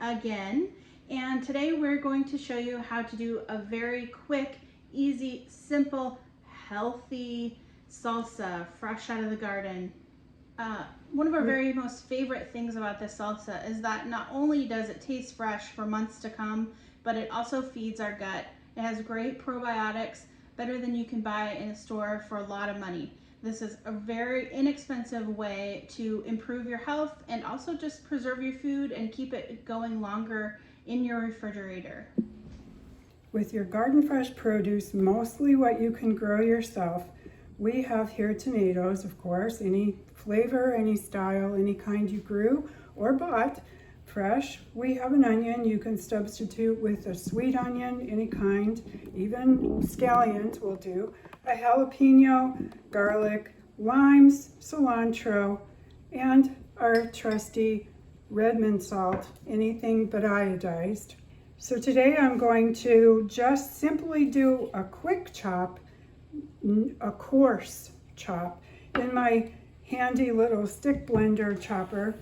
again, and today we're going to show you how to do a very quick, easy, simple, healthy salsa fresh out of the garden. One of our very most favorite things about this salsa is that not only does it taste fresh for months to come, but it also feeds our gut. It has great probiotics, better than you can buy in a store for a lot of money. This is a very inexpensive way to improve your health and also just preserve your food and keep it going longer in your refrigerator. With your garden fresh produce, mostly what you can grow yourself, we have here tomatoes, of course, any flavor, any style, any kind you grew or bought fresh. We have an onion you can substitute with a sweet onion, any kind, even scallions will do, a jalapeno, garlic, limes, cilantro, and our trusty Redmond salt, anything but iodized. So today I'm going to just simply do a quick chop, a coarse chop in my handy little stick blender chopper,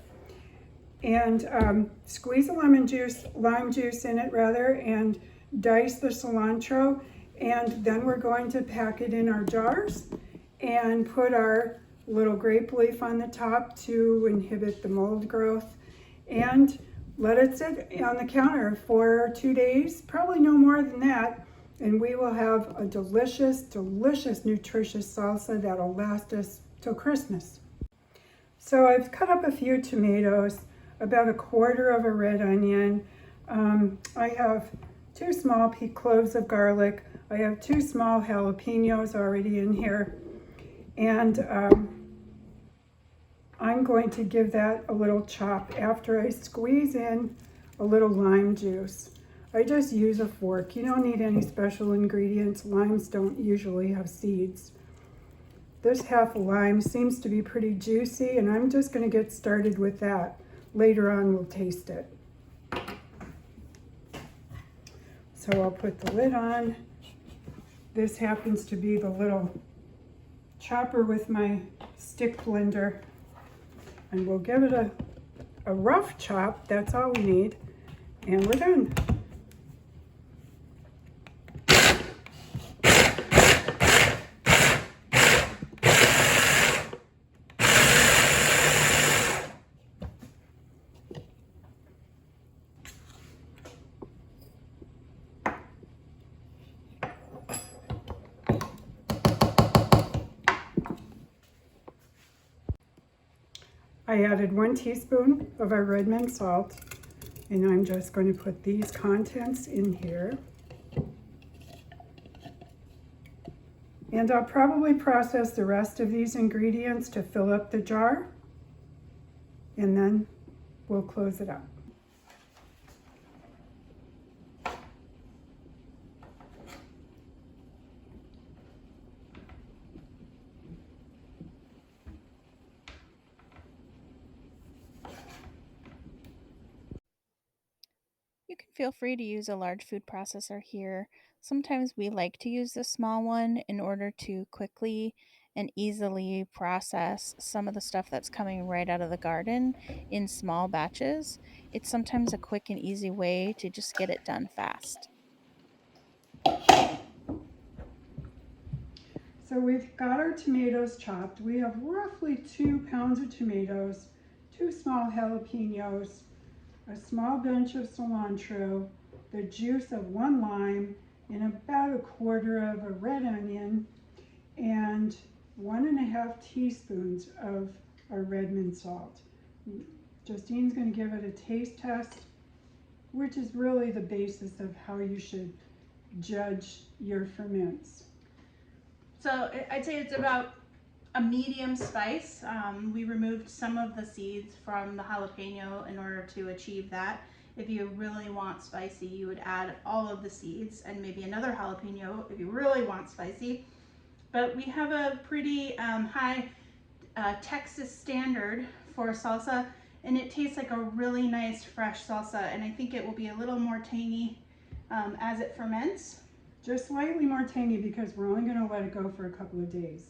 and squeeze a lime juice in it rather, and dice the cilantro, and then we're going to pack it in our jars and put our little grape leaf on the top to inhibit the mold growth, and let it sit on the counter for 2 days, probably no more than that, and we will have a delicious, delicious, nutritious salsa that'll last us till Christmas. So I've cut up a few tomatoes, about a quarter of a red onion. I have 2 small cloves of garlic. I have 2 small jalapenos already in here. And I'm going to give that a little chop after I squeeze in a little lime juice. I just use a fork. You don't need any special ingredients. Limes don't usually have seeds. This half a lime seems to be pretty juicy, and I'm just going to get started with that. Later on we'll taste it. So I'll put the lid on. This happens to be the little chopper with my stick blender, and we'll give it a rough chop. That's all we need, and we're done. I added 1 teaspoon of our Redmond salt, and I'm just going to put these contents in here. And I'll probably process the rest of these ingredients to fill up the jar, and then we'll close it up. You can feel free to use a large food processor here. Sometimes we like to use the small one in order to quickly and easily process some of the stuff that's coming right out of the garden in small batches. It's sometimes a quick and easy way to just get it done fast. So we've got our tomatoes chopped. We have roughly 2 pounds of tomatoes, 2 small jalapenos, a small bunch of cilantro, the juice of 1 lime, and about a quarter of a red onion, and 1.5 teaspoons of our Redmond salt. Justine's going to give it a taste test, which is really the basis of how you should judge your ferments. So I'd say it's about a medium spice. We removed some of the seeds from the jalapeno in order to achieve that. If you really want spicy, you would add all of the seeds and maybe another jalapeno if you really want spicy. But we have a pretty high Texas standard for salsa, and it tastes like a really nice fresh salsa, and I think it will be a little more tangy as it ferments. Just slightly more tangy because we're only going to let it go for a couple of days.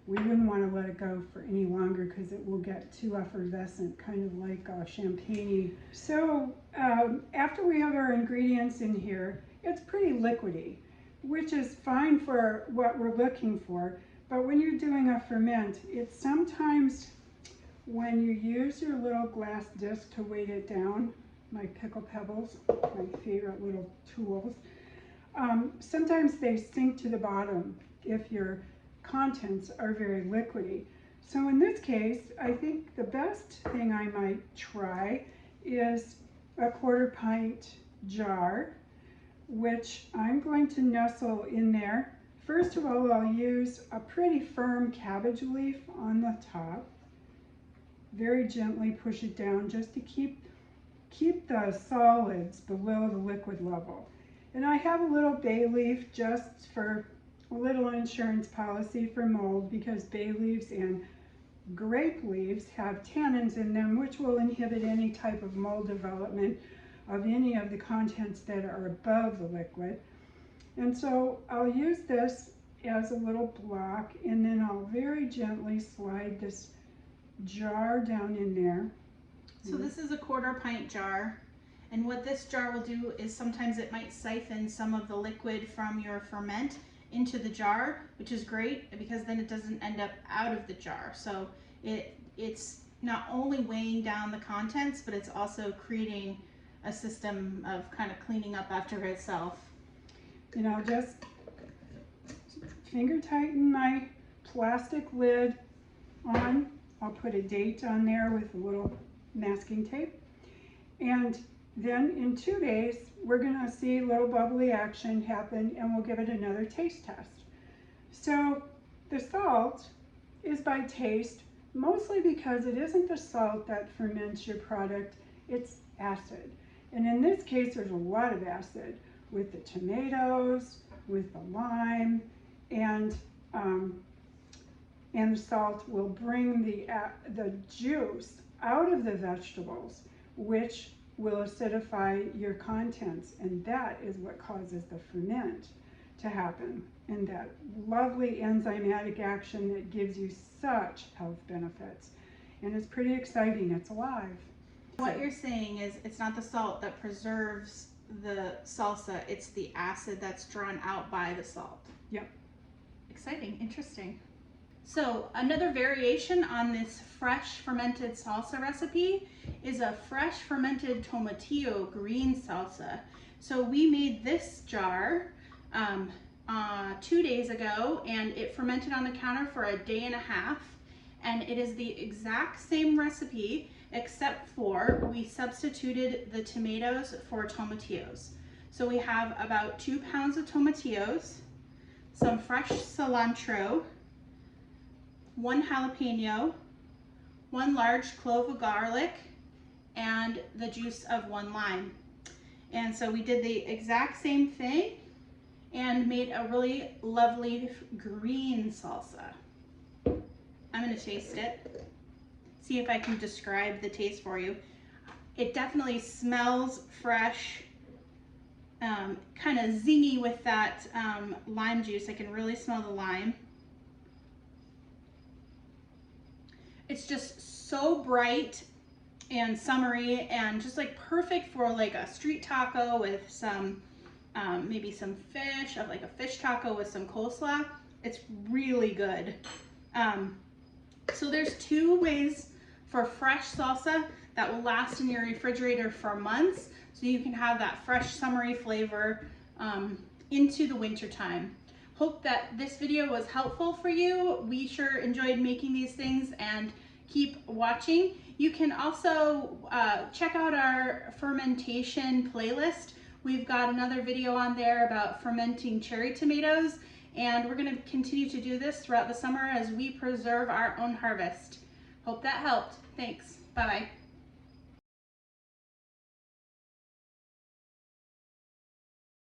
we wouldn't want to let it go for any longer because it will get too effervescent, kind of like champagne. So after we have our ingredients in here, it's pretty liquidy, which is fine for what we're looking for. But when you're doing a ferment, it's sometimes when you use your little glass disc to weight it down, my pickle pebbles, my favorite little tools, sometimes they sink to the bottom if your contents are very liquidy. So in this case, I think the best thing I might try is a 1/4 pint jar, which I'm going to nestle in there. First of all, I'll use a pretty firm cabbage leaf on the top. Very gently push it down just to keep the solids below the liquid level. And I have a little bay leaf just for a little insurance policy for mold, because bay leaves and grape leaves have tannins in them which will inhibit any type of mold development of any of the contents that are above the liquid. And so I'll use this as a little block, and then I'll very gently slide this jar down in there. So this is a 1/4 pint jar, and what this jar will do is sometimes it might siphon some of the liquid from your ferment into the jar, which is great because then it doesn't end up out of the jar. So it's not only weighing down the contents, but it's also creating a system of kind of cleaning up after itself. And I'll just finger tighten my plastic lid on. I'll put a date on there with a little masking tape. And then in 2 days, we're gonna see a little bubbly action happen, and we'll give it another taste test. So the salt is by taste, mostly because it isn't the salt that ferments your product, it's acid. And in this case, there's a lot of acid with the tomatoes, with the lime, and the salt will bring the juice out of the vegetables, which will acidify your contents, and that is what causes the ferment to happen, and that lovely enzymatic action that gives you such health benefits. And it's pretty exciting, it's alive. What you're saying is it's not the salt that preserves the salsa, it's the acid that's drawn out by the salt. Yep. Exciting, interesting. So another variation on this fresh fermented salsa recipe is a fresh fermented tomatillo green salsa. So we made this jar 2 days ago, and it fermented on the counter for a day and a half. And it is the exact same recipe, except for we substituted the tomatoes for tomatillos. So we have about 2 pounds of tomatillos, some fresh cilantro, 1 jalapeno, 1 large clove of garlic, and the juice of 1 lime. And so we did the exact same thing and made a really lovely green salsa. I'm gonna taste it, see if I can describe the taste for you. It definitely smells fresh, kind of zingy with that lime juice. I can really smell the lime. It's just so bright and summery and just like perfect for like a street taco with some, maybe some fish, like a fish taco with some coleslaw. It's really good. So there's 2 ways for fresh salsa that will last in your refrigerator for months, so you can have that fresh summery flavor into the winter time. Hope that this video was helpful for you. We sure enjoyed making these things, and keep watching. You can also check out our fermentation playlist. We've got another video on there about fermenting cherry tomatoes, and we're going to continue to do this throughout the summer as we preserve our own harvest. Hope that helped. Thanks. Bye-bye.